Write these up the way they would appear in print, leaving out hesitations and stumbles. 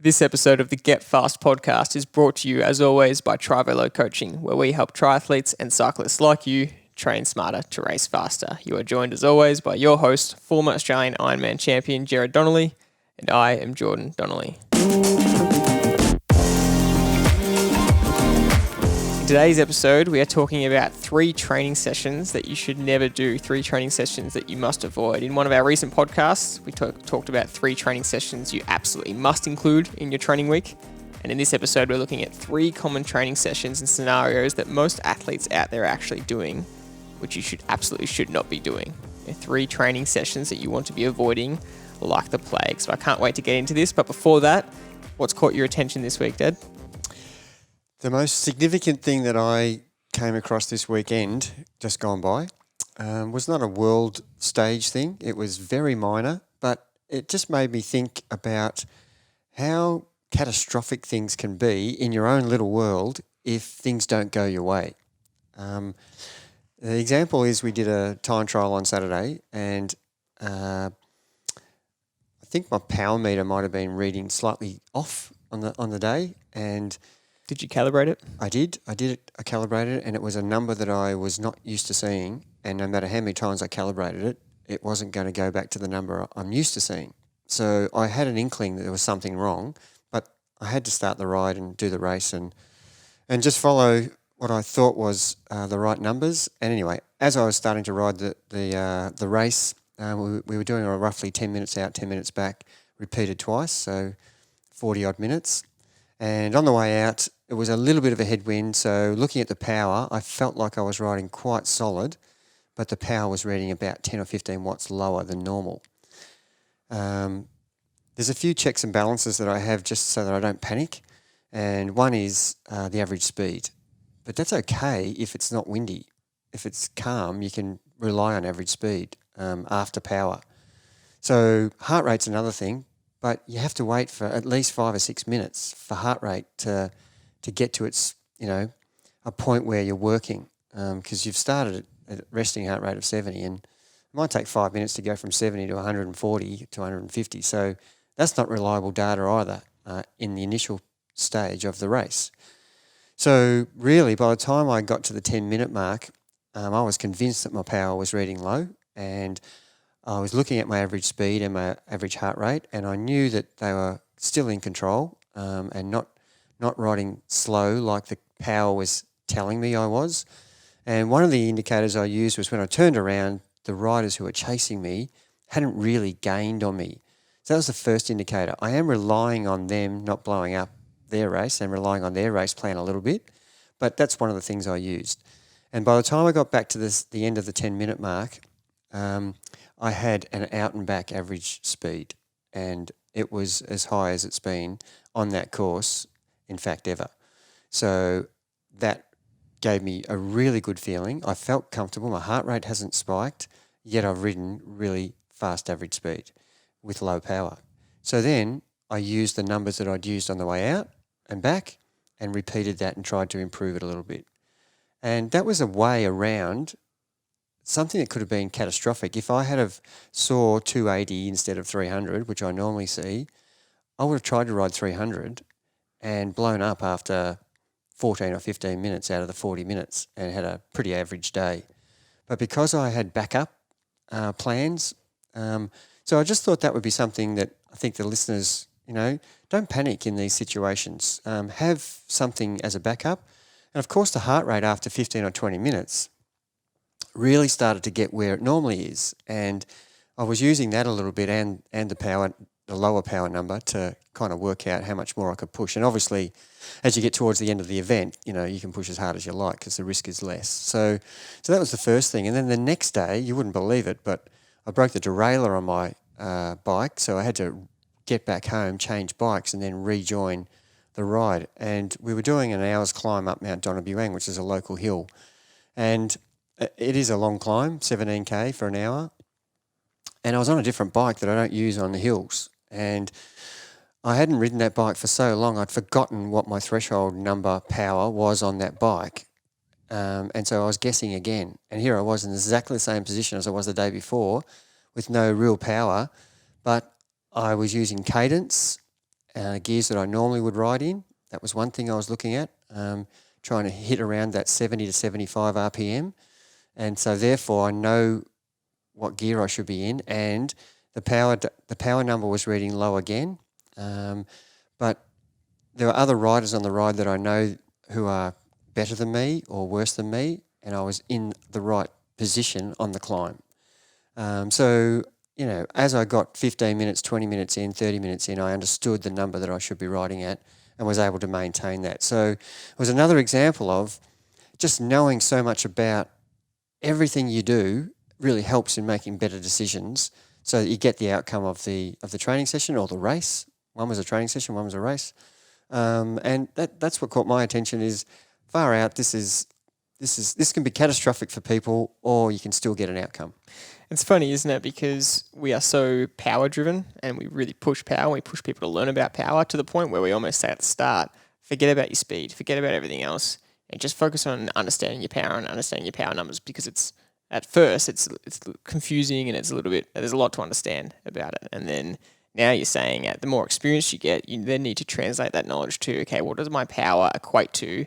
This episode of the Get Fast podcast is brought to you, as always, by Triathlon Coaching, where we help triathletes and cyclists like you train smarter to race faster. You are joined, as always, by your host, former Australian Ironman Champion Gerard Donnelly, and I am Jordan Donnelly. In today's episode, we are talking about 3 training sessions that you should never do, 3 training sessions that you must avoid. In one of our recent podcasts, we talked about 3 training sessions you absolutely must include in your training week. And in this episode, we're looking at 3 common training sessions and scenarios that most athletes out there are actually doing, which you should not be doing. 3 training sessions that you want to be avoiding like the plague. So I can't wait to get into this. But before that, what's caught your attention this week, Dad? The most significant thing that I came across this weekend, just gone by, was not a world stage thing. It was very minor, but it just made me think about how catastrophic things can be in your own little world if things don't go your way. The example is we did a time trial on Saturday, and I think my power meter might have been reading slightly off on the day, and did you calibrate it? I did. I calibrated it, and it was a number that I was not used to seeing. And no matter how many times I calibrated it, it wasn't going to go back to the number I'm used to seeing. So I had an inkling that there was something wrong, but I had to start the ride and do the race and just follow what I thought was the right numbers. And anyway, as I was starting to ride the race, we were doing a roughly 10 minutes out, 10 minutes back, repeated twice, so 40 odd minutes. And on the way out, it was a little bit of a headwind. So looking at the power, I felt like I was riding quite solid, but the power was reading about 10 or 15 watts lower than normal. There's a few checks and balances that I have just so that I don't panic. And one is the average speed. But that's okay if it's not windy. If it's calm, you can rely on average speed after power. So heart rate's another thing. But you have to wait for at least 5 or 6 minutes for heart rate to get to its, a point where you're working, because you've started at resting heart rate of 70, and it might take 5 minutes to go from 70 to 140 to 150. So that's not reliable data either in the initial stage of the race. So really, by the time I got to the 10-minute mark, I was convinced that my power was reading low, and I was looking at my average speed and my average heart rate, and I knew that they were still in control and not riding slow like the power was telling me I was. And one of the indicators I used was when I turned around, the riders who were chasing me hadn't really gained on me. So that was the first indicator. I am relying on them not blowing up their race and relying on their race plan a little bit, but that's one of the things I used. And by the time I got back to the end of the 10-minute mark, I had an out and back average speed, and it was as high as it's been on that course, in fact, ever. So that gave me a really good feeling. I felt comfortable. My heart rate hasn't spiked, yet I've ridden really fast average speed with low power. So then I used the numbers that I'd used on the way out and back and repeated that and tried to improve it a little bit. And that was a way around something that could have been catastrophic. If I had have saw 280 instead of 300, which I normally see, I would have tried to ride 300 and blown up after 14 or 15 minutes out of the 40 minutes and had a pretty average day. But because I had backup plans, so I just thought that would be something that I think the listeners, don't panic in these situations. Have something as a backup. And of course, the heart rate after 15 or 20 minutes really started to get where it normally is, and I was using that a little bit and the lower power number to kind of work out how much more I could push. And obviously, as you get towards the end of the event, you can push as hard as you like because the risk is less. So that was the first thing. And then the next day, you wouldn't believe it, but I broke the derailleur on my bike, so I had to get back home, change bikes, and then rejoin the ride. And we were doing an hour's climb up Mount Donnabuang, which is a local hill, and it is a long climb, 17K for an hour. And I was on a different bike that I don't use on the hills. And I hadn't ridden that bike for so long, I'd forgotten what my threshold number power was on that bike. And so I was guessing again. And here I was in exactly the same position as I was the day before with no real power. But I was using cadence gears that I normally would ride in. That was one thing I was looking at, trying to hit around that 70 to 75 RPM. And so therefore I know what gear I should be in, and the power number was reading low again. But there are other riders on the ride that I know who are better than me or worse than me, and I was in the right position on the climb. So, you know, as I got 15 minutes, 20 minutes in, 30 minutes in, I understood the number that I should be riding at and was able to maintain that. So it was another example of just knowing so much about everything you do really helps in making better decisions so that you get the outcome of the training session or the race. One was a training session, one was a race. And that's what caught my attention is far out, this can be catastrophic for people, or you can still get an outcome. It's funny, isn't it? Because we are so power driven and we really push power. We push people to learn about power to the point where we almost say at the start, forget about your speed, forget about everything else, and just focus on understanding your power and understanding your power numbers, because at first it's confusing and there's a lot to understand about it. And then now you're saying the more experience you get, you then need to translate that knowledge to, okay, what does my power equate to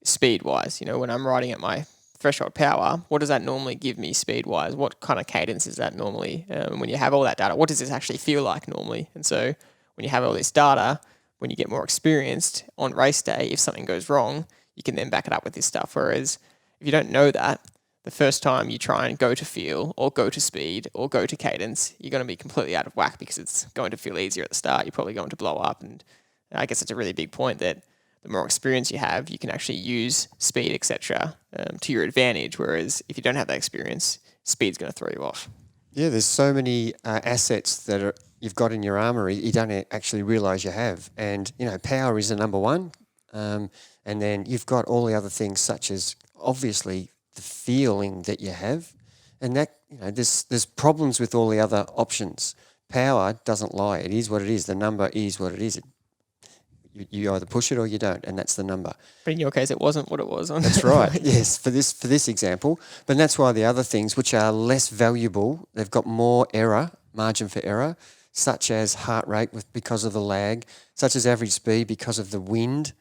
speed-wise? You know, when I'm riding at my threshold power, what does that normally give me speed-wise? What kind of cadence is that normally? When you have all that data, what does this actually feel like normally? And so when you have all this data, when you get more experienced on race day, if something goes wrong, you can then back it up with this stuff. Whereas if you don't know that, the first time you try and go to feel or go to speed or go to cadence, you're going to be completely out of whack because it's going to feel easier at the start. You're probably going to blow up. And I guess it's a really big point that the more experience you have, you can actually use speed, etc., to your advantage. Whereas if you don't have that experience, speed's going to throw you off. Yeah, there's so many assets that you've got in your armoury you don't actually realise you have. And, you know, power is the number one. And then you've got all the other things such as, obviously, the feeling that you have. And that, you know, there's problems with all the other options. Power doesn't lie. It is what it is. The number is what it is. You either push it or you don't, and that's the number. But in your case, it wasn't what it was. That's right. Yes, for this example. But that's why the other things, which are less valuable, they've got more margin for error, such as heart rate because of the lag, such as average speed because of the wind,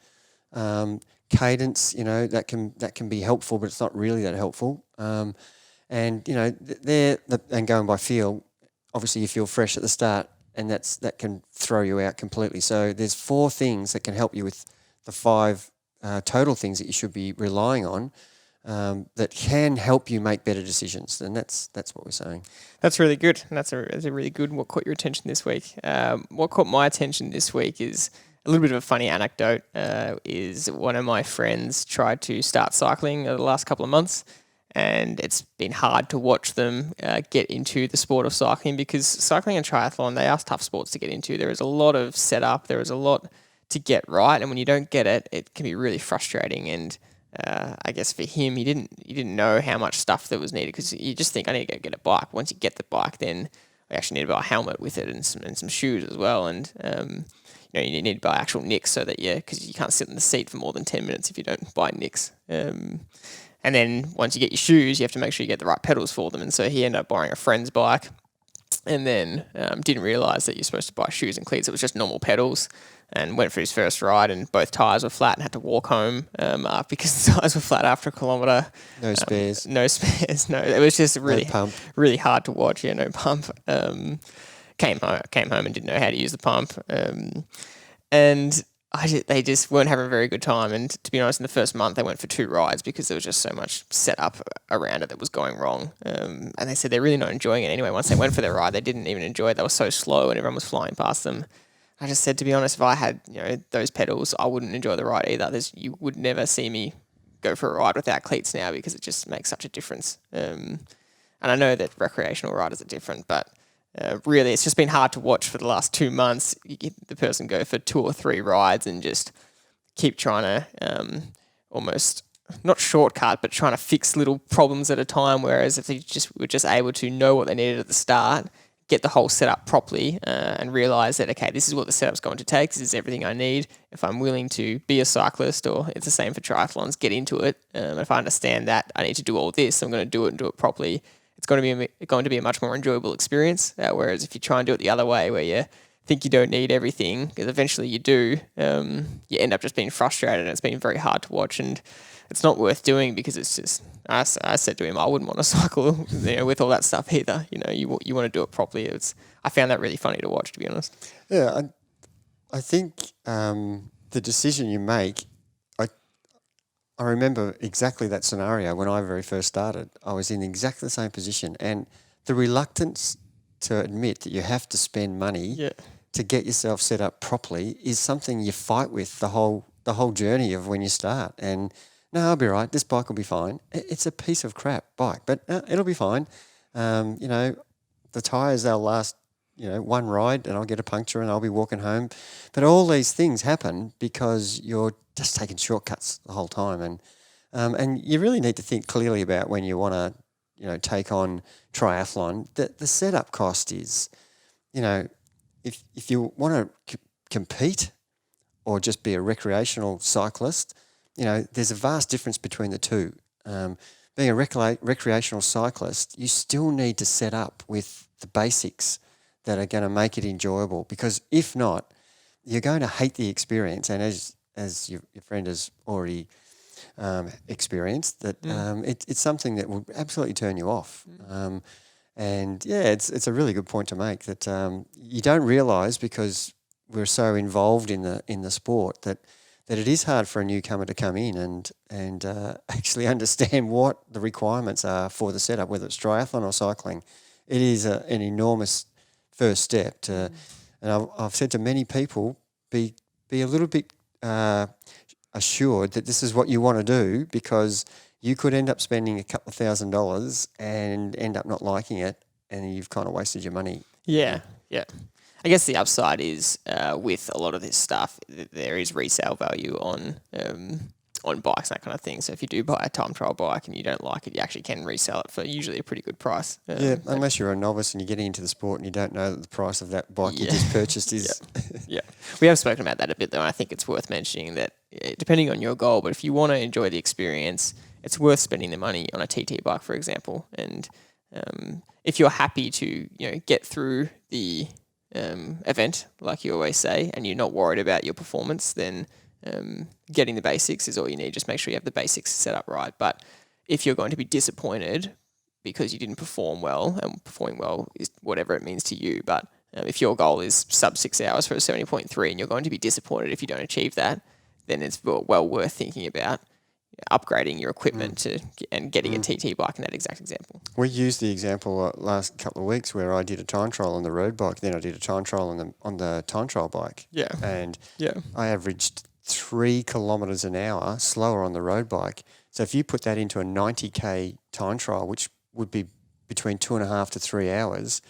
cadence. You know, that can be helpful, but it's not really that helpful. And you know, and going by feel, obviously you feel fresh at the start. And that can throw you out completely. So there's 4 things that can help you with the 5 total things that you should be relying on that can help you make better decisions. And that's what we're saying. That's really good. And that's a really good. What caught your attention this week? What caught my attention this week is a little bit of a funny anecdote. Is one of my friends tried to start cycling the last couple of months. And it's been hard to watch them get into the sport of cycling, because cycling and triathlon, they are tough sports to get into. There is a lot of setup. There is a lot to get right. And when you don't get it, it can be really frustrating. And I guess for him, he didn't know how much stuff that was needed, because you just think, I need to go get a bike. Once you get the bike, then I actually need to buy a helmet with it and some shoes as well. And you know, you need to buy actual nicks so that because you can't sit in the seat for more than 10 minutes if you don't buy nicks. And then once you get your shoes, you have to make sure you get the right pedals for them. And so he ended up borrowing a friend's bike, and then didn't realise that you're supposed to buy shoes and cleats. It was just normal pedals, and went for his first ride, and both tyres were flat and had to walk home because the tyres were flat after a kilometre. No spares. No spares. No, it was just really hard to watch. Yeah, no pump. Came home and didn't know how to use the pump. And they just weren't having a very good time. And to be honest, in the first month, they went for 2 rides because there was just so much set up around it that was going wrong. And they said they're really not enjoying it anyway. Once they went for their ride, they didn't even enjoy it. They were so slow and everyone was flying past them. I just said, to be honest, if I had those pedals, I wouldn't enjoy the ride either. You would never see me go for a ride without cleats now, because it just makes such a difference. And I know that recreational riders are different, but really, it's just been hard to watch for the last 2 months. You get the person go for 2 or 3 rides and just keep trying to almost not shortcut, but trying to fix little problems at a time. Whereas if they were just able to know what they needed at the start, get the whole setup properly, and realise that, okay, this is what the setup's going to take. This is everything I need. If I'm willing to be a cyclist, or it's the same for triathlons, get into it. If I understand that I need to do all this, I'm going to do it and do it properly. It's going to be a much more enjoyable experience. Whereas if you try and do it the other way, where you're think you don't need everything, because eventually you do, you end up just being frustrated, and it's been very hard to watch, and it's not worth doing, because it's just, I said to him, I wouldn't want to cycle, with all that stuff either. You want to do it properly. I found that really funny to watch, to be honest. Yeah, I think the decision you make, I remember exactly that scenario when I very first started. I was in exactly the same position, and the reluctance to admit that you have to spend money to get yourself set up properly is something you fight with the whole journey of when you start. And no, I'll be right. This bike will be fine. It's a piece of crap bike, but it'll be fine. The tyres, they'll last, one ride, and I'll get a puncture and I'll be walking home. But all these things happen because you're just taking shortcuts the whole time. And you really need to think clearly about when you want to, take on triathlon. The setup cost is, if you want to compete or just be a recreational cyclist, there's a vast difference between the two. Being a recreational cyclist, you still need to set up with the basics that are going to make it enjoyable, because if not, you're going to hate the experience. And as your friend has already experienced, that it's something that will absolutely turn you off. It's a really good point to make, that you don't realise, because we're so involved in the sport, that it is hard for a newcomer to come in and actually understand what the requirements are for the setup, whether it's triathlon or cycling. It is an enormous first step to, and I've said to many people, be a little bit assured that this is what you want to do, because you could end up spending a couple of $1,000s and end up not liking it, and you've kind of wasted your money. Yeah. I guess the upside is with a lot of this stuff, there is resale value on bikes, that kind of thing. So if you do buy a time trial bike and you don't like it, you actually can resell it for usually a pretty good price. Unless you're a novice and you're getting into the sport and you don't know that the price of that bike you just purchased is... Yeah. We have spoken about that a bit, though, and I think it's worth mentioning that depending on your goal, but if you want to enjoy the experience, it's worth spending the money on a TT bike, for example. And if you're happy to get through the event, like you always say, and you're not worried about your performance, then getting the basics is all you need. Just make sure you have the basics set up right. But if you're going to be disappointed because you didn't perform well, and performing well is whatever it means to you, but if your goal is sub 6 hours for a 70.3 and you're going to be disappointed if you don't achieve that, then it's well worth thinking about upgrading your equipment and getting a TT bike in that exact example. We used the example last couple of weeks where I did a time trial on the road bike, then I did a time trial on the time trial bike. Yeah. And I averaged 3 kilometres an hour slower on the road bike. So if you put that into a 90k time trial, which would be between 2.5 to 3 hours,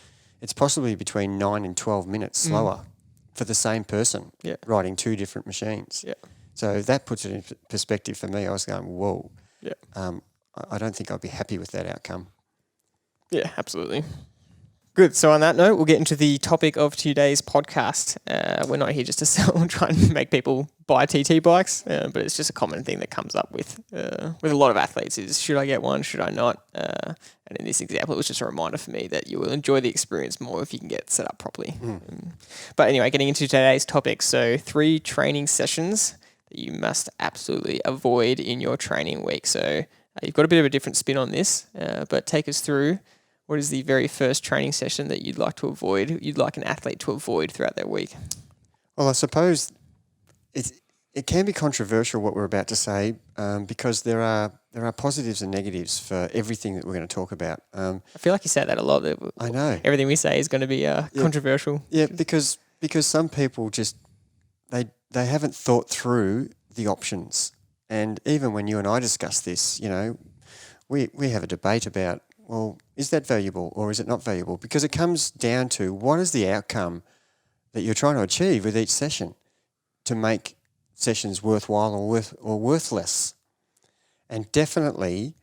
it's possibly between 9 and 12 minutes slower for the same person riding 2 different machines. Yeah. So that puts it in perspective for me. I was going, whoa. Yeah. I don't think I'd be happy with that outcome. Yeah, absolutely. Good. So on that note, we'll get into the topic of today's podcast. We're not here just to sell and try and make people buy TT bikes, but it's just a common thing that comes up with a lot of athletes is, should I get one? Should I not? And in this example, it was just a reminder for me that you will enjoy the experience more if you can get set up properly. But anyway, getting into today's topic. So 3 training sessions that you must absolutely avoid in your training week. So you've got a bit of a different spin on this, but take us through, what is the very first training session that you'd like an athlete to avoid throughout their week? Well, I suppose it can be controversial what we're about to say, because there are positives and negatives for everything that we're going to talk about. I feel like you say that a lot. I know. Everything we say is going to be controversial. Yeah, because some people just they haven't thought through the options. And even when you and I discuss this, we have a debate about, well, is that valuable or is it not valuable? Because it comes down to, what is the outcome that you're trying to achieve with each session to make sessions worthwhile or worthless? And definitely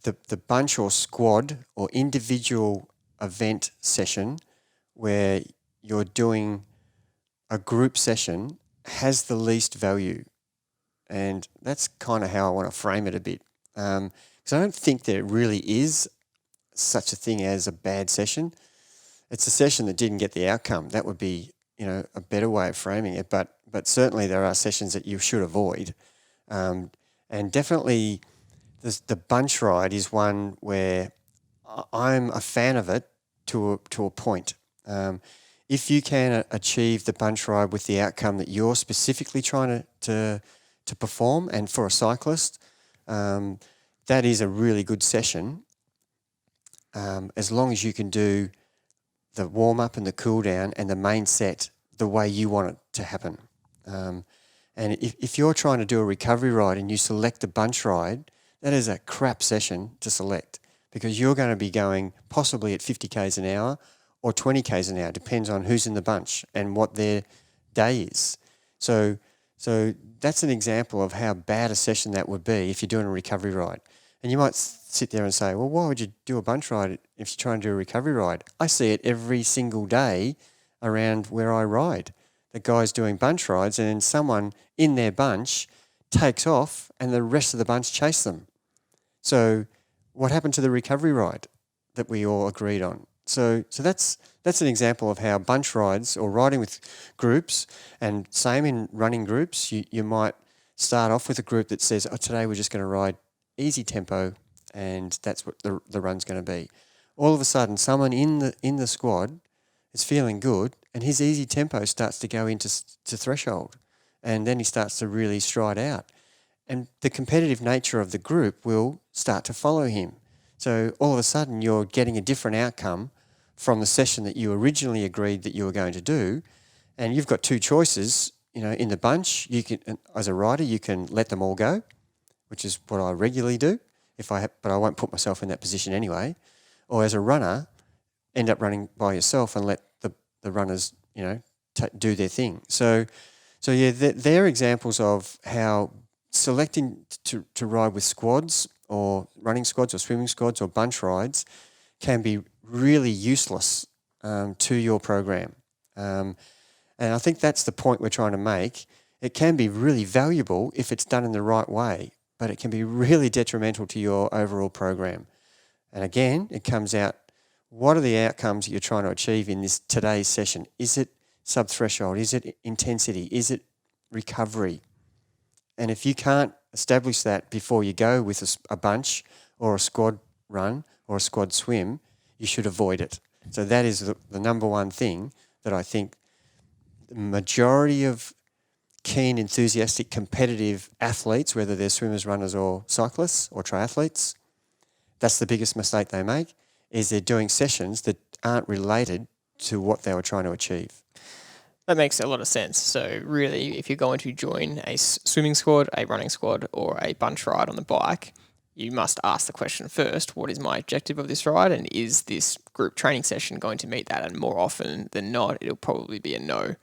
the bunch or squad or individual event session where you're doing a group session has the least value. And that's kind of how I want to frame it a bit. Because I don't think there really is such a thing as a bad session. It's a session that didn't get the outcome. That would be a better way of framing it, but certainly there are sessions that you should avoid, and definitely the bunch ride is one where I'm a fan of it to a point. If you can achieve the bunch ride with the outcome that you're specifically trying to perform, and for a cyclist, that is a really good session. As long as you can do the warm up and the cool down and the main set the way you want it to happen. And if you're trying to do a recovery ride and you select the bunch ride, that is a crap session to select, because you're going to be going possibly at 50 k's an hour or 20 k's an hour, depends on who's in the bunch and what their day is. So that's an example of how bad a session that would be if you're doing a recovery ride. And you might sit there and say, well, why would you do a bunch ride if you're trying to do a recovery ride? I see it every single day around where I ride. The guy's doing bunch rides and then someone in their bunch takes off and the rest of the bunch chase them. So what happened to the recovery ride that we all agreed on? So that's an example of how bunch rides or riding with groups, and same in running groups, you might start off with a group that says, today we're just going to ride easy tempo, and that's what the run's going to be. All of a sudden, someone in the squad is feeling good, and his easy tempo starts to go into threshold, and then he starts to really stride out. And the competitive nature of the group will start to follow him. So all of a sudden, you're getting a different outcome from the session that you originally agreed that you were going to do, and you've got two choices. In the bunch, you can, as a rider, you can let them all go, which is what I regularly do. But I won't put myself in that position anyway. Or as a runner, end up running by yourself and let the runners, do their thing. So yeah, they're examples of how selecting to ride with squads or running squads or swimming squads or bunch rides can be really useless to your program. And I think that's the point we're trying to make. It can be really valuable if it's done in the right way, but it can be really detrimental to your overall program. And again, it comes out, what are the outcomes that you're trying to achieve in today's session? Is it sub-threshold? Is it intensity? Is it recovery? And if you can't establish that before you go with a bunch or a squad run or a squad swim, you should avoid it. So that is the number one thing that I think the majority of keen, enthusiastic, competitive athletes, whether they're swimmers, runners or cyclists or triathletes, that's the biggest mistake they make, is they're doing sessions that aren't related to what they were trying to achieve. That makes a lot of sense. So really, if you're going to join a swimming squad, a running squad, or a bunch ride on the bike, you must ask the question first, what is my objective of this ride, and is this group training session going to meet that? And more often than not, it'll probably be a no.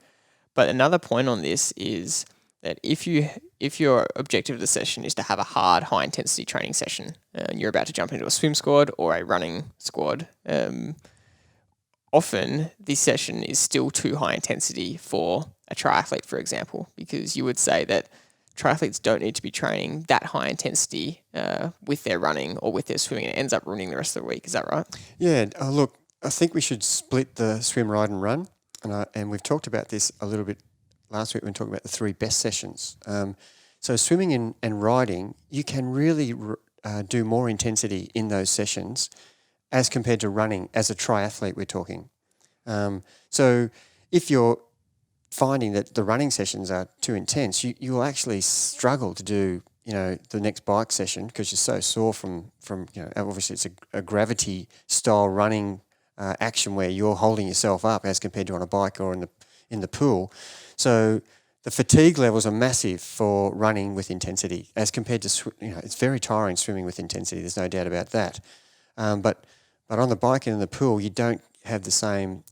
But another point on this is that if your objective of the session is to have a hard, high-intensity training session, and you're about to jump into a swim squad or a running squad, often this session is still too high intensity for a triathlete, for example, because you would say that triathletes don't need to be training that high intensity with their running or with their swimming. It ends up ruining the rest of the week. Is that right? Yeah. Look, I think we should split the swim, ride and run. And we've talked about this a little bit last week when we talked about the three best sessions. So swimming and riding, you can really do more intensity in those sessions as compared to running as a triathlete we're talking. So if you're finding that the running sessions are too intense, you will actually struggle to do, the next bike session because you're so sore from obviously it's a gravity style running action where you're holding yourself up as compared to on a bike or in the pool. So the fatigue levels are massive for running with intensity as compared to, it's very tiring swimming with intensity. There's no doubt about that. But on the bike and in the pool, you don't have the same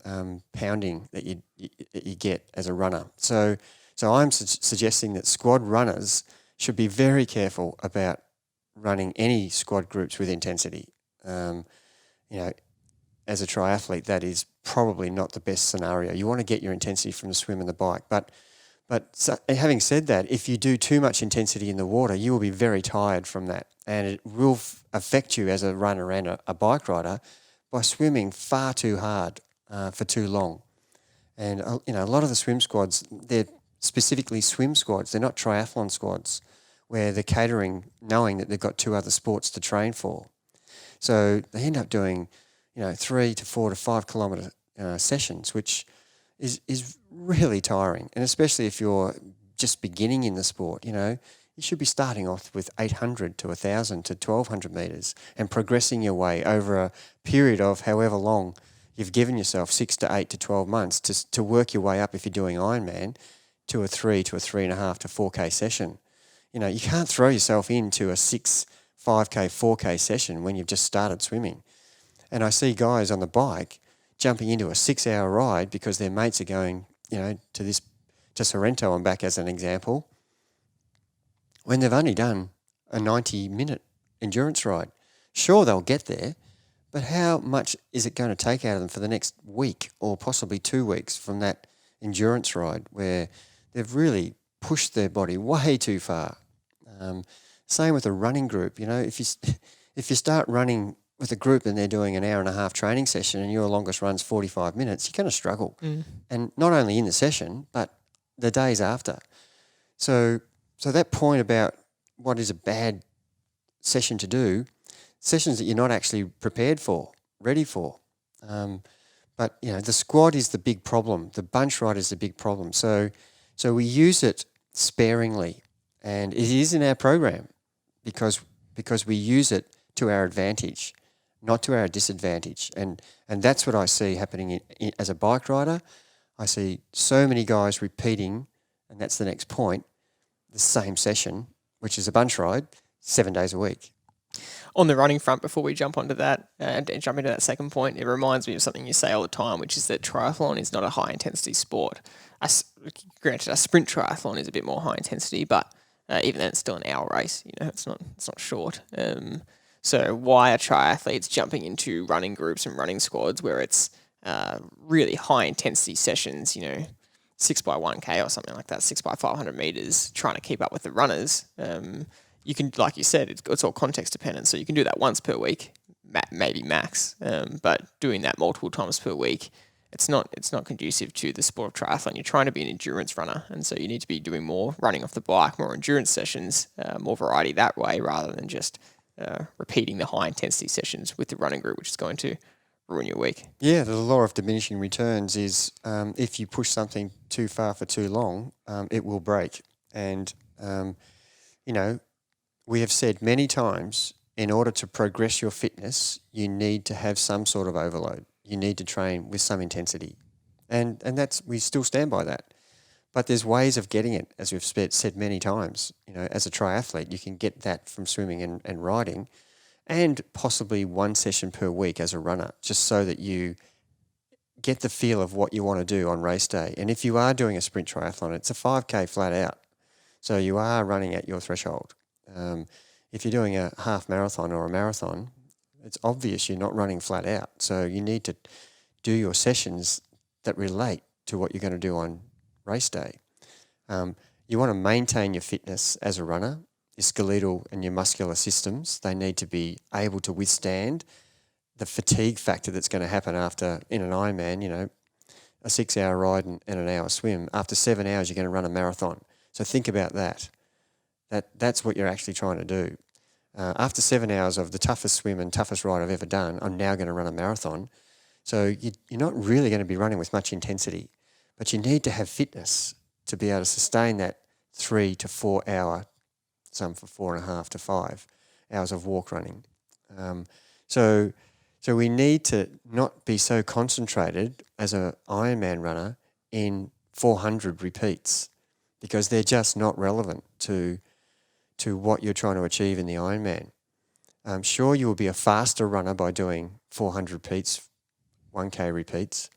pounding that you get as a runner. So I'm suggesting that squad runners should be very careful about running any squad groups with intensity. As a triathlete, that is probably not the best scenario. You want to get your intensity from the swim and the bike. But having said that, if you do too much intensity in the water, you will be very tired from that. And it will affect you as a runner and a bike rider by swimming far too hard for too long. And a lot of the swim squads, they're specifically swim squads. They're not triathlon squads where they're catering knowing that they've got 2 other sports to train for. So they end up doing, 3 to 4 to 5 kilometre sessions, which is really tiring. And especially if you're just beginning in the sport, you should be starting off with 800 to 1,000 to 1,200 metres and progressing your way over a period of however long you've given yourself, 6 to 8 to 12 months to work your way up if you're doing Ironman to a 3 to a 3.5 to 4K session. You can't throw yourself into a 6, 5K, 4K session when you've just started swimming. And I see guys on the bike jumping into a 6-hour ride because their mates are going, to Sorrento and back as an example, when they've only done a 90-minute endurance ride. Sure, they'll get there, but how much is it going to take out of them for the next week or possibly 2 weeks from that endurance ride where they've really pushed their body way too far? Same with a running group. If you start running with a group and they're doing an hour and a half training session and your longest run's 45 minutes, you're going to struggle. And not only in the session, but the days after. So that point about what is a bad session to do, sessions that you're not actually prepared for, ready for. But the squad is the big problem. The bunch ride is the big problem. So we use it sparingly, and it is in our program because we use it to our advantage, not to our disadvantage. And that's what I see happening as a bike rider. I see so many guys repeating, and that's the next point, the same session, which is a bunch ride, 7 days a week. On the running front, before we jump onto that and jump into that second point, it reminds me of something you say all the time, which is that triathlon is not a high-intensity sport. Granted, a sprint triathlon is a bit more high intensity, but even then, it's still an hour race. It's not short. So why are triathletes jumping into running groups and running squads where it's really high intensity sessions? 6 by 1K or something like that, 6 by 500 meters, trying to keep up with the runners. You can, like you said, it's all context dependent. So you can do that once per week, maybe max. But doing that multiple times per week, it's not conducive to the sport of triathlon. You're trying to be an endurance runner, and so you need to be doing more running off the bike, more endurance sessions, more variety that way, rather than just repeating the high intensity sessions with the running group, which is going to ruin your week. Yeah, the law of diminishing returns is if you push something too far for too long, it will break. And we have said many times, in order to progress your fitness, you need to have some sort of overload. You need to train with some intensity. And we still stand by that. But there's ways of getting it, as we've said many times. As a triathlete, you can get that from swimming and riding, and possibly one session per week as a runner, just so that you get the feel of what you want to do on race day. And if you are doing a sprint triathlon, it's a 5K flat out. So you are running at your threshold. If you're doing a half marathon or a marathon, it's obvious you're not running flat out. So you need to do your sessions that relate to what you're going to do on race day. You want to maintain your fitness as a runner. Your skeletal and your muscular systems, they need to be able to withstand the fatigue factor that's going to happen after, in an Ironman, a 6-hour ride and an hour swim. After 7 hours, you're going to run a marathon. So think about that. That's what you're actually trying to do. After 7 hours of the toughest swim and toughest ride I've ever done, I'm now going to run a marathon. So you're not really going to be running with much intensity, but you need to have fitness to be able to sustain that 3 to 4 hour, some for 4.5 to 5 hours of walk running. So we need to not be so concentrated as an Ironman runner in 400 repeats, because they're just not relevant to what you're trying to achieve in the Ironman. Sure, you will be a faster runner by doing 400 repeats, 1K repeats,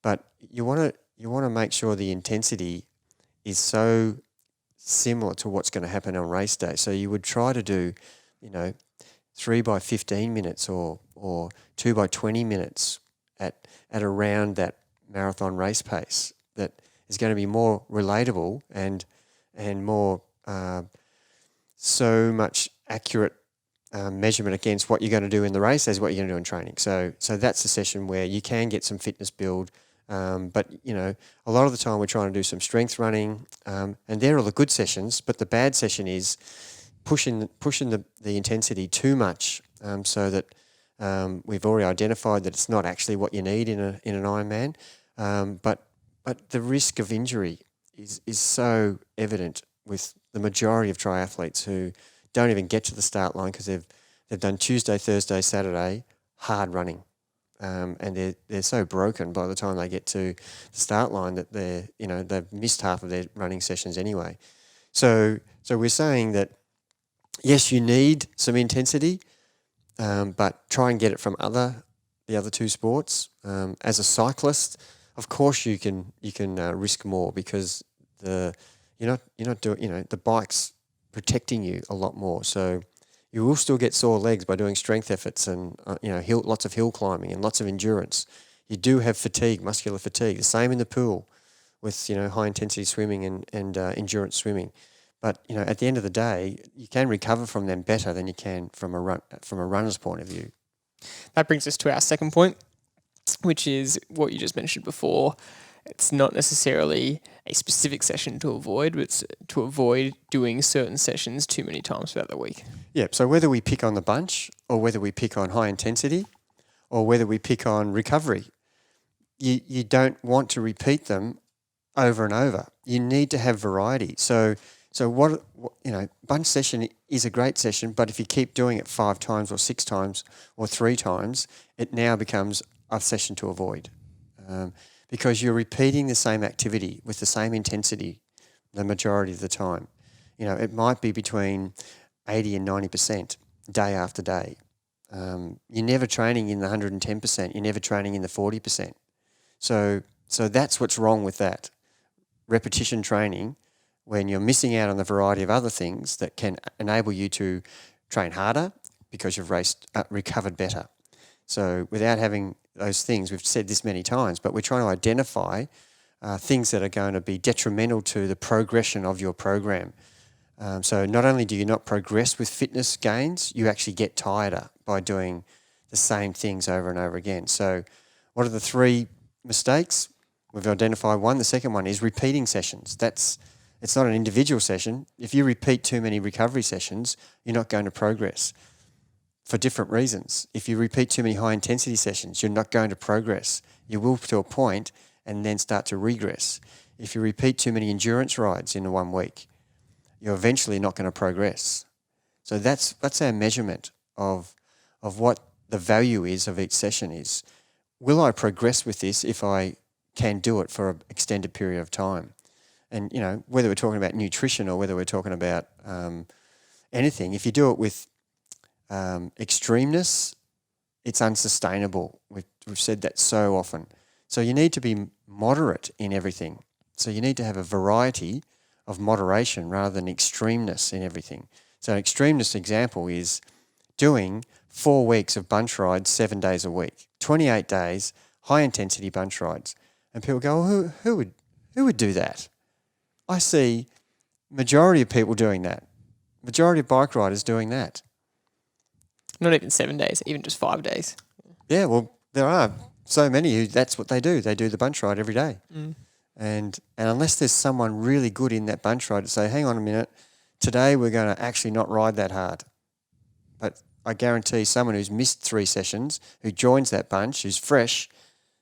but you want to make sure the intensity is so similar to what's going to happen on race day. So you would try to do, 3 by 15 minutes or 2 by 20 minutes at around that marathon race pace that is going to be more relatable and more so much accurate measurement against what you're going to do in the race as what you're going to do in training. So that's a session where you can get some fitness build, But, a lot of the time we're trying to do some strength running, and they're all the good sessions, but the bad session is pushing the intensity too much, so that we've already identified that it's not actually what you need in an Ironman. But the risk of injury is so evident with the majority of triathletes who don't even get to the start line because they've done Tuesday, Thursday, Saturday hard running, and they're so broken by the time they get to the start line that they've missed half of their running sessions anyway. So we're saying that yes, you need some intensity, but try and get it from the other two sports. As a cyclist, of course you can risk more because you're not doing the bike's protecting you a lot more. So you will still get sore legs by doing strength efforts and lots of hill climbing and lots of endurance. You do have fatigue, muscular fatigue. The same in the pool with high intensity swimming and endurance swimming. But at the end of the day, you can recover from them better than you can from a runner's point of view. That brings us to our second point, which is what you just mentioned before. It's not necessarily a specific session to avoid, but it's to avoid doing certain sessions too many times throughout the week. Yeah, so whether we pick on the bunch or whether we pick on high intensity or whether we pick on recovery, you don't want to repeat them over and over. You need to have variety. So what bunch session is a great session, but if you keep doing it 5 times or 6 times or 3 times, it now becomes a session to avoid. Because you're repeating the same activity with the same intensity the majority of the time. It might be between 80 and 90% day after day. You're never training in the 110%. You're never training in the 40%. So that's what's wrong with that. Repetition training, when you're missing out on the variety of other things that can enable you to train harder because you've recovered better. So without having those things, we've said this many times, but we're trying to identify things that are going to be detrimental to the progression of your program. So not only do you not progress with fitness gains, you actually get tireder by doing the same things over and over again. So what are the 3 mistakes? We've identified one. The second one is repeating sessions. It's not an individual session. If you repeat too many recovery sessions, you're not going to progress for different reasons. If you repeat too many high intensity sessions, you're not going to progress. You will to a point and then start to regress. If you repeat too many endurance rides in 1 week, you're eventually not going to progress. So that's our measurement of what the value is of each session is. Will I progress with this if I can do it for an extended period of time? And, whether we're talking about nutrition or whether we're talking about anything, if you do it with extremeness, it's unsustainable. We've said that so often. So you need to be moderate in everything. So you need to have a variety of moderation rather than extremeness in everything. So an extremeness example is doing 4 weeks of bunch rides 7 days a week, 28 days, high intensity bunch rides. And people go, well, who would do that? I see majority of people doing that. Majority of bike riders doing that. Not even 7 days, even just 5 days. Yeah, well, there are so many who that's what they do. They do the bunch ride every day. Mm. And unless there's someone really good in that bunch ride to say, hang on a minute, today we're going to actually not ride that hard. But I guarantee someone who's missed 3 sessions, who joins that bunch, who's fresh,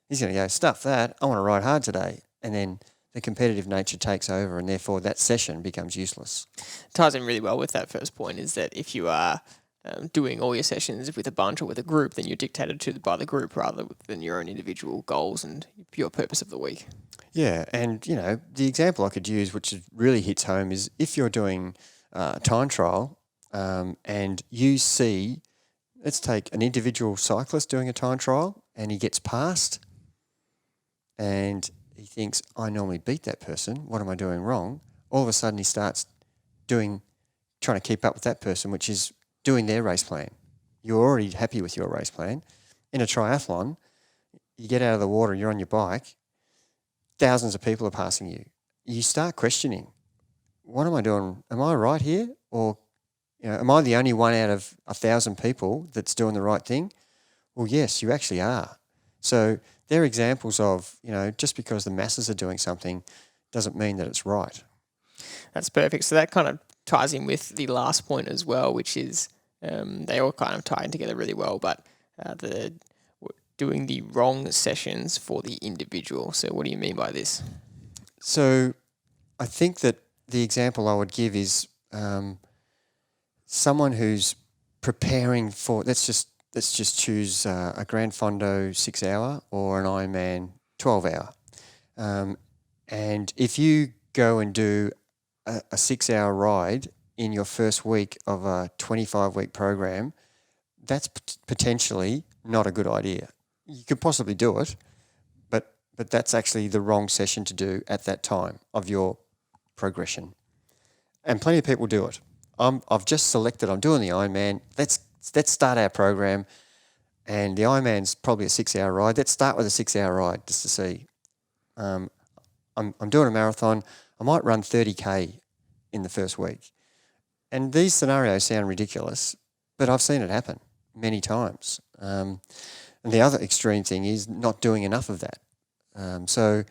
he's going to go, stuff that, I want to ride hard today. And then the competitive nature takes over and therefore that session becomes useless. Ties in really well with that first point is that if you are doing all your sessions with a bunch or with a group, then you're dictated to by the group rather than your own individual goals and pure purpose of the week. Yeah, and the example I could use, which really hits home, is if you're doing a time trial and you see, let's take an individual cyclist doing a time trial and he gets past and he thinks, I normally beat that person, what am I doing wrong? All of a sudden he starts trying to keep up with that person, which is doing their race plan. You're already happy with your race plan. In a triathlon, you get out of the water and you're on your bike, thousands of people are passing you. You start questioning, what am I doing? Am I right here? Or am I the only one out of 1,000 people that's doing the right thing? Well, yes, you actually are. So they're examples of, just because the masses are doing something doesn't mean that it's right. That's perfect. So that kind of ties in with the last point as well, which is they all kind of tie in together really well, but the doing the wrong sessions for the individual. So what do you mean by this? So I think that the example I would give is someone who's preparing for, let's just choose a Grand Fondo 6 hour or an Ironman 12 hour. And if you go and do a 6 hour ride in your first week of a 25-week program, that's potentially not a good idea. You could possibly do it, but that's actually the wrong session to do at that time of your progression. And plenty of people do it. I've just selected, I'm doing the Ironman. Let's start our program. And the Ironman's probably a 6 hour ride. Let's start with a 6 hour ride just to see. I'm doing a marathon. I might run 30K in the first week. And these scenarios sound ridiculous, but I've seen it happen many times. And the other extreme thing is not doing enough of that. So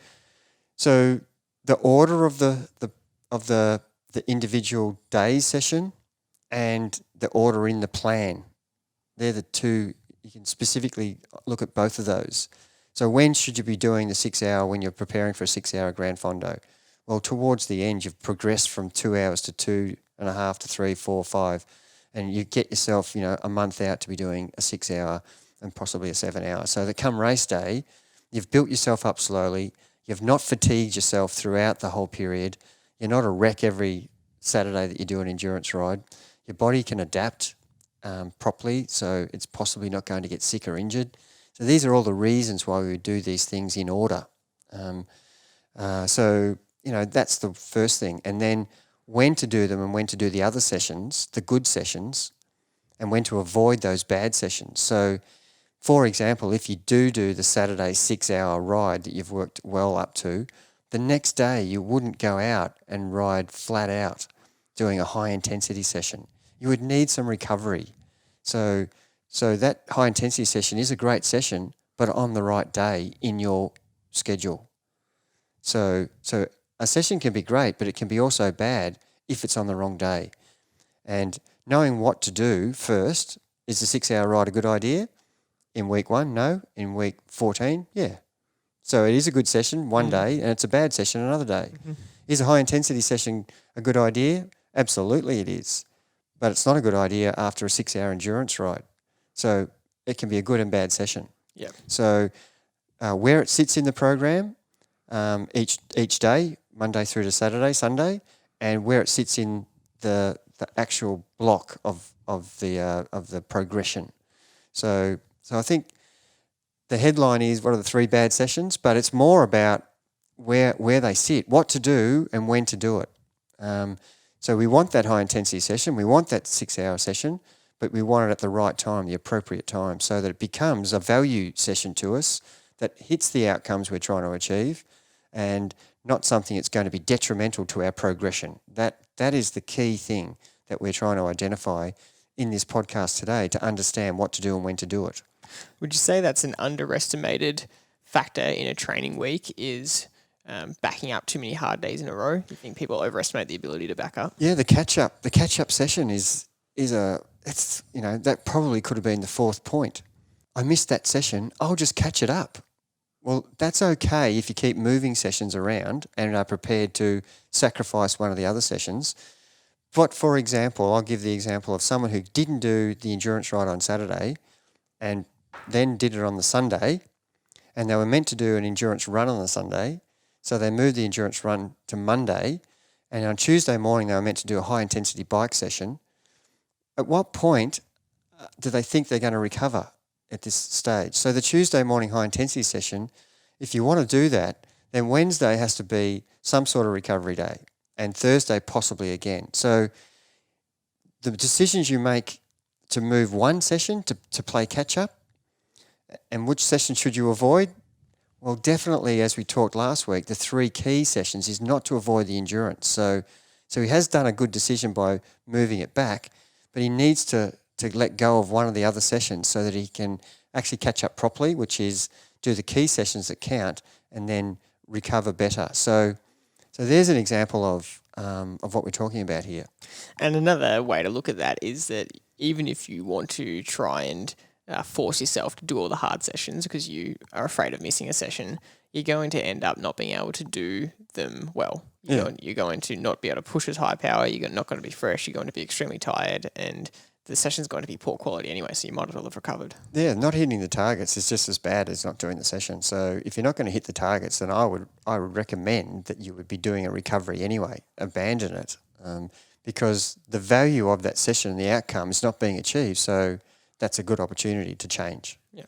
the order of the individual day session and the order in the plan, they're the two. You can specifically look at both of those. So when should you be doing the 6 hour when you're preparing for a 6 hour Grand Fondo? Well, towards the end, you've progressed from 2 hours to 2.5 to 3, 4, 5, and you get yourself, a month out to be doing a 6 hour and possibly a 7 hour. So that come race day, you've built yourself up slowly. You've not fatigued yourself throughout the whole period. You're not a wreck every Saturday that you do an endurance ride. Your body can adapt properly, so it's possibly not going to get sick or injured. So these are all the reasons why we would do these things in order. So that's the first thing. And then when to do them and when to do the other sessions, the good sessions, and when to avoid those bad sessions. So, for example, if you do the Saturday 6 hour ride that you've worked well up to, the next day you wouldn't go out and ride flat out doing a high intensity session. You would need some recovery. So that high intensity session is a great session, but on the right day in your schedule. So a session can be great, but it can be also bad if it's on the wrong day. And knowing what to do first, is the 6 hour ride a good idea? In week 1, no. In week 14, yeah. So it is a good session one day and it's a bad session another day. Mm-hmm. Is a high intensity session a good idea? Absolutely it is. But it's not a good idea after a 6 hour endurance ride. So it can be a good and bad session. Yeah. So where it sits in the program each day, Monday through to Saturday, Sunday, and where it sits in the actual block of the progression. So I think the headline is what are the 3 bad sessions, but it's more about where they sit, what to do and when to do it. So we want that high intensity session, we want that 6 hour session, but we want it at the right time, the appropriate time, so that it becomes a value session to us that hits the outcomes we're trying to achieve and not something that's going to be detrimental to our progression. That is the key thing that we're trying to identify in this podcast today, to understand what to do and when to do it. Would you say that's an underestimated factor in a training week is backing up too many hard days in a row? You think people overestimate the ability to back up? Yeah, the catch up session is that probably could have been the 4th point. I missed that session, I'll just catch it up. Well, that's okay if you keep moving sessions around and are prepared to sacrifice one of the other sessions. But for example, I'll give the example of someone who didn't do the endurance ride on Saturday and then did it on the Sunday, and they were meant to do an endurance run on the Sunday, so they moved the endurance run to Monday, and on Tuesday morning they were meant to do a high-intensity bike session. At what point do they think they're going to recover at this stage? So the Tuesday morning high-intensity session, if you want to do that, then Wednesday has to be some sort of recovery day, and Thursday possibly again. So the decisions you make to move one session to play catch-up, and which session should you avoid? Well, definitely, as we talked last week, the 3 key sessions is not to avoid the endurance. So he has done a good decision by moving it back, but he needs to let go of one of the other sessions so that he can actually catch up properly, which is do the key sessions that count, and then recover better. So there's an example of what we're talking about here. And another way to look at that is that even if you want to try and force yourself to do all the hard sessions because you are afraid of missing a session, you're going to end up not being able to do them well. You're going to not be able to push as high power. You're not going to be fresh. You're going to be extremely tired, and the session's going to be poor quality anyway, so you might as well have recovered. Yeah, not hitting the targets is just as bad as not doing the session. So if you're not going to hit the targets, then I would recommend that you would be doing a recovery anyway. Abandon it, because the value of that session and the outcome is not being achieved. So that's a good opportunity to change. Yeah.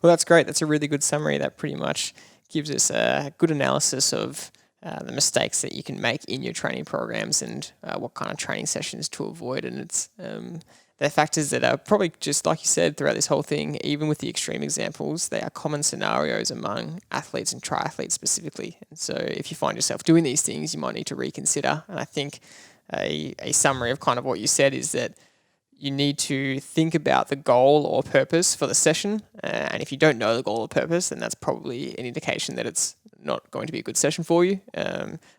Well, that's great. That's a really good summary. That pretty much gives us a good analysis of the mistakes that you can make in your training programs and what kind of training sessions to avoid. And it's they're factors that are probably just like you said throughout this whole thing, even with the extreme examples, they are common scenarios among athletes and triathletes specifically. And so if you find yourself doing these things, you might need to reconsider. And I think a summary of kind of what you said is that you need to think about the goal or purpose for the session. And if you don't know the goal or purpose, then that's probably an indication that it's not going to be a good session for you.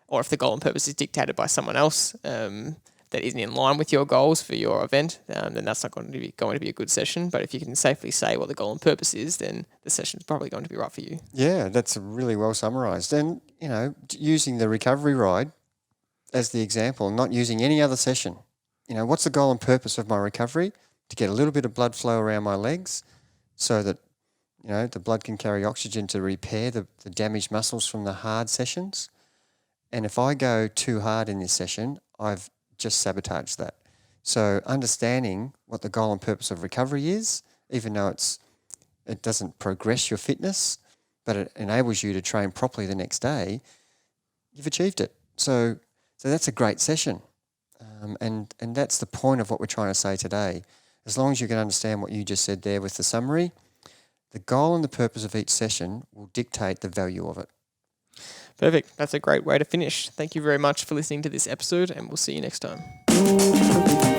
Or if the goal and purpose is dictated by someone else that isn't in line with your goals for your event, then that's not going to be a good session. But if you can safely say what the goal and purpose is, then the session is probably going to be right for you. Yeah, that's really well summarised. And, using the recovery ride as the example, not using any other session. What's the goal and purpose of my recovery? To get a little bit of blood flow around my legs so that, the blood can carry oxygen to repair the damaged muscles from the hard sessions. And if I go too hard in this session, I've just sabotaged that. So understanding what the goal and purpose of recovery is, even though it doesn't progress your fitness, but it enables you to train properly the next day, you've achieved it. So that's a great session. And that's the point of what we're trying to say today. As long as you can understand what you just said there with the summary, the goal and the purpose of each session will dictate the value of it. Perfect. That's a great way to finish. Thank you very much for listening to this episode, and we'll see you next time.